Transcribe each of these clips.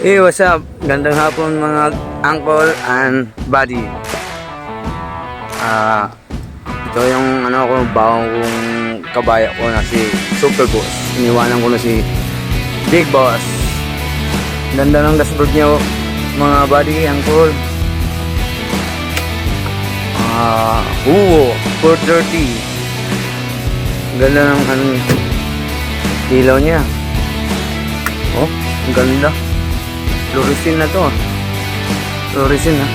Hey, what's up? Gandang hapon mga uncle and buddy. Ito yung bagong kabaya ko na si Super Boss. Iniwanan ko na si Big Boss. Ganda ng dashboard niya, mga buddy, uncle. Huo 430. Ganda ng ilaw niya. Oh, ang ganda. Fluorescent na to. Fluorescent na.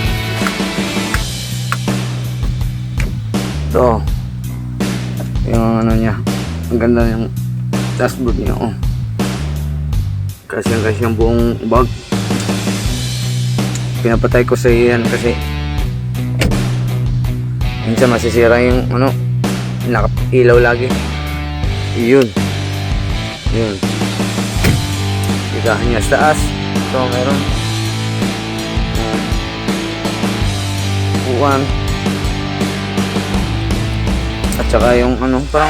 Ito. Yung niya. Ang ganda yung dashboard niya. Oh. Kasi yung buong bag. Pinapatay ko sa iyan kasi minsan masisira yung nakailaw lagi. Yun. Ikahan niya sa taas. So meron upuan at saka yung parang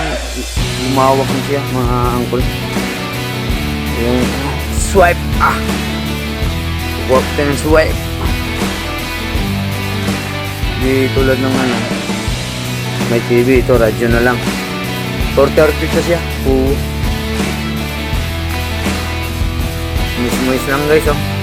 lumawak na siya, mga uncle. Yung swipe, work din ang swipe. Di tulad ng may TV, ito radyo na lang. 430 siya. Mismo lang guys, oh.